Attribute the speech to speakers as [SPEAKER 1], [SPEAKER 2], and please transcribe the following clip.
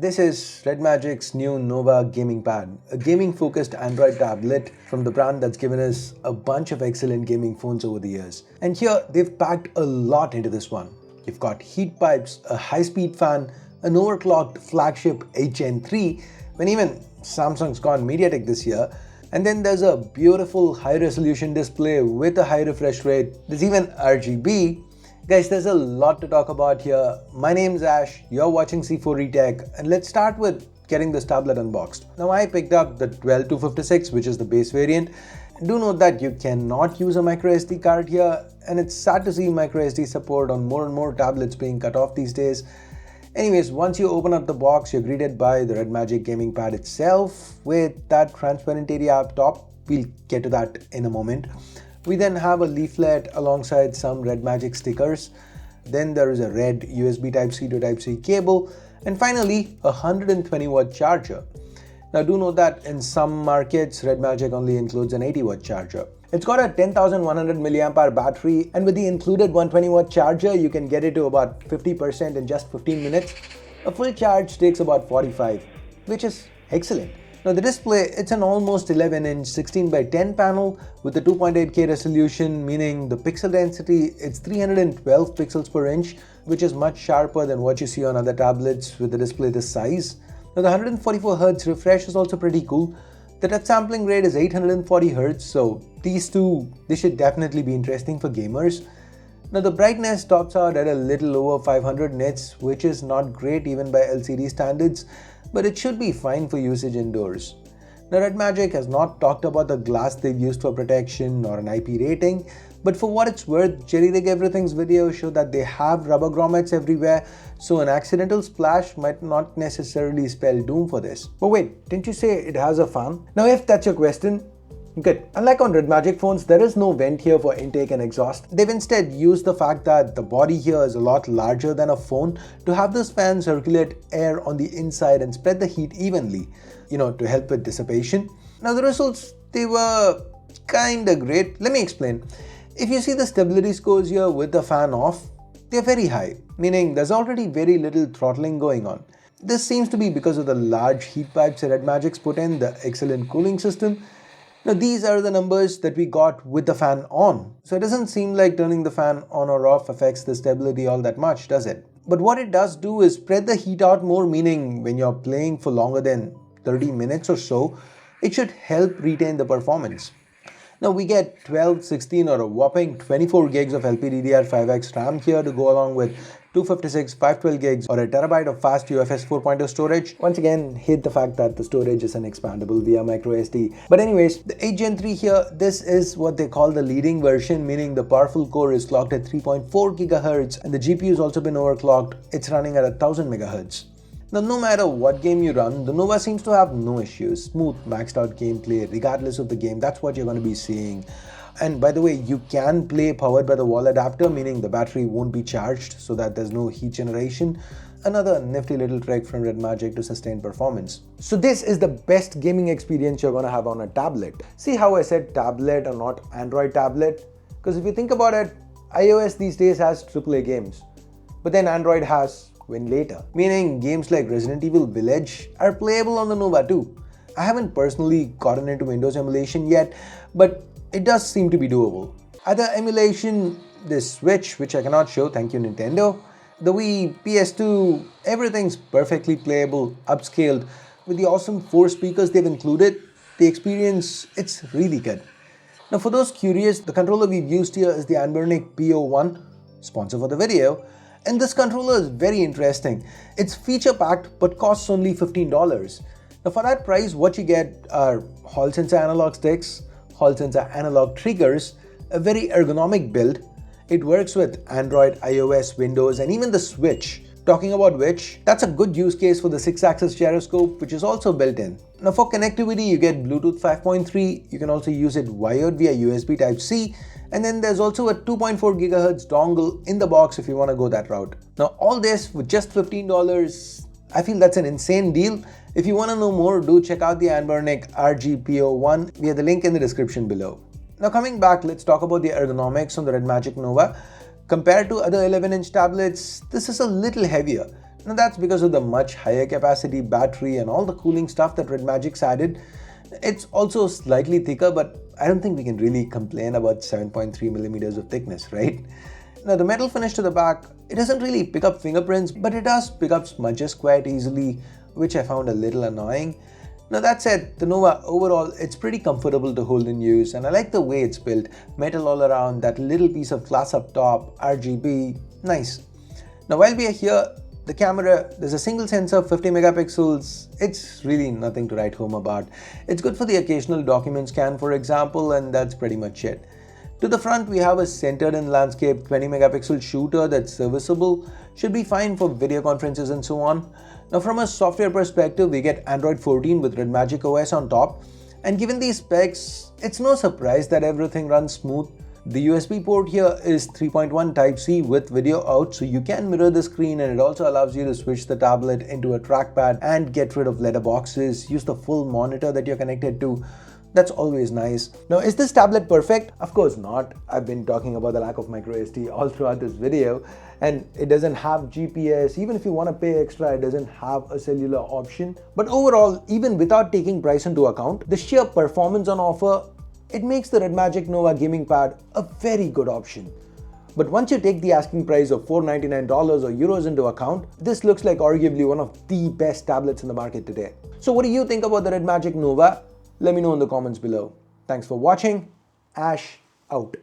[SPEAKER 1] This is Redmagic's new Nova Gaming Pad, a gaming-focused Android tablet from the brand that's given us a bunch of excellent gaming phones over the years. And here, they've packed a lot into this one. You've got heat pipes, a high-speed fan, an overclocked flagship Gen 3, when even Samsung's gone MediaTek this year. And then there's a beautiful high-resolution display with a high refresh rate. There's even RGB. Guys, there's a lot to talk about here. My name's Ash, you're watching C4E Tech, and let's start with getting this tablet unboxed. Now, I picked up the 12256, which is the base variant. Do note that you cannot use a microSD card here, and it's sad to see microSD support on more and more tablets being cut off these days. Anyways, once you open up the box, you're greeted by the Redmagic Gaming Pad itself with that transparent area up top. We'll get to that in a moment. We then have a leaflet alongside some Redmagic stickers. Then there is a red USB Type-C to Type-C cable. And finally, a 120-watt charger. Now do note that in some markets, Redmagic only includes an 80-watt charger. It's got a 10,100 mAh battery, and with the included 120-watt charger, you can get it to about 50% in just 15 minutes. A full charge takes about 45, which is excellent. Now the display, it's an almost 11-inch 16:10 panel with a 2.8K resolution, meaning the pixel density, it's 312 pixels per inch, which is much sharper than what you see on other tablets with a display this size. Now the 144Hz refresh is also pretty cool. The touch sampling rate is 840Hz, so these two, they should definitely be interesting for gamers. Now the brightness tops out at a little over 500 nits, which is not great even by LCD standards, but it should be fine for usage indoors. Now Redmagic has not talked about the glass they've used for protection or an IP rating, but for what it's worth, Jerry Rig Everything's video showed that they have rubber grommets everywhere, so an accidental splash might not necessarily spell doom for this. But wait, didn't you say it has a fan? Now if that's your question, good. Unlike on Redmagic phones, there is no vent here for intake and exhaust. They've instead used the fact that the body here is a lot larger than a phone to have this fan circulate air on the inside and spread the heat evenly, to help with dissipation. Now the results, they were kinda great. Let me explain. If you see the stability scores here with the fan off, they're very high, meaning there's already very little throttling going on. This seems to be because of the large heat pipes that Redmagic's put in, the excellent cooling system. Now these are the numbers that we got with the fan on. So it doesn't seem like turning the fan on or off affects the stability all that much, does it? But what it does do is spread the heat out more, meaning when you're playing for longer than 30 minutes or so, it should help retain the performance. Now we get 12, 16 or a whopping 24 gigs of LPDDR5X RAM here to go along with 256, 512 gigs or a terabyte of fast UFS 4.0 storage. Once again, hate the fact that the storage isn't expandable via microSD. But anyways, the Gen 3 here, this is what they call the leading version, meaning the powerful core is clocked at 3.4 GHz and the GPU has also been overclocked. It's running at 1000 MHz. Now, no matter what game you run, the Nova seems to have no issues. Smooth, maxed out gameplay, regardless of the game. That's what you're going to be seeing. And by the way, you can play powered by the wall adapter, meaning the battery won't be charged so that there's no heat generation. Another nifty little trick from Redmagic to sustain performance. So this is the best gaming experience you're going to have on a tablet. See how I said tablet or not Android tablet? Because if you think about it, iOS these days has AAA games. But then Android has win later, meaning games like Resident Evil Village are playable on the Nova too. I haven't personally gotten into Windows emulation yet, but it does seem to be doable. Other emulation, this Switch, which I cannot show, thank you Nintendo, the Wii, PS2, everything's perfectly playable, upscaled. With the awesome 4 speakers they've included, the experience, it's really good. Now for those curious, the controller we've used here is the Anbernic RGP01, sponsor for the video. And this controller is very interesting. It's feature-packed but costs only $15. Now for that price, what you get are Hall sensor analog sticks, Hall sensor analog triggers, a very ergonomic build. It works with Android, iOS, Windows, and even the Switch. Talking about which, that's a good use case for the 6-axis gyroscope, which is also built in. Now for connectivity, you get Bluetooth 5.3. You can also use it wired via USB Type-C. And then there's also a 2.4 GHz dongle in the box if you want to go that route. Now all this with just $15, I feel that's an insane deal. If you want to know more, do check out the Anbernic RGP01 via the link in the description below. Now coming back, let's talk about the ergonomics on the Redmagic Nova. Compared to other 11-inch tablets, this is a little heavier. Now that's because of the much higher capacity battery and all the cooling stuff that Redmagic's added. It's also slightly thicker, but I don't think we can really complain about 7.3 millimeters of thickness, right? Now the metal finish to the back, it doesn't really pick up fingerprints, but it does pick up smudges quite easily, which I found a little annoying. Now that said, the Nova overall, it's pretty comfortable to hold in use, and I like the way it's built. Metal all around, that little piece of glass up top, RGB, nice. Now while we are here, the camera, there's a single sensor, 50 megapixels. It's really nothing to write home about. It's good for the occasional document scan, for example, and that's pretty much it. To the front, we have a centered in landscape 20 megapixel shooter that's serviceable, should be fine for video conferences and so on. Now from a software perspective, we get Android 14 with Redmagic OS on top, and given these specs, it's no surprise that everything runs smooth. The USB port here is 3.1 Type-C with video out, so you can mirror the screen, and it also allows you to switch the tablet into a trackpad and get rid of letterboxes, use the full monitor that you're connected to. That's always nice. Now, is this tablet perfect? Of course not. I've been talking about the lack of microSD all throughout this video, and it doesn't have GPS. Even if you want to pay extra, it doesn't have a cellular option. But overall, even without taking price into account, the sheer performance on offer, it makes the Redmagic Nova Gaming Pad a very good option. But once you take the asking price of $499 or euros into account, this looks like arguably one of the best tablets in the market today. So what do you think about the Redmagic Nova? Let me know in the comments below. Thanks for watching. Ash out.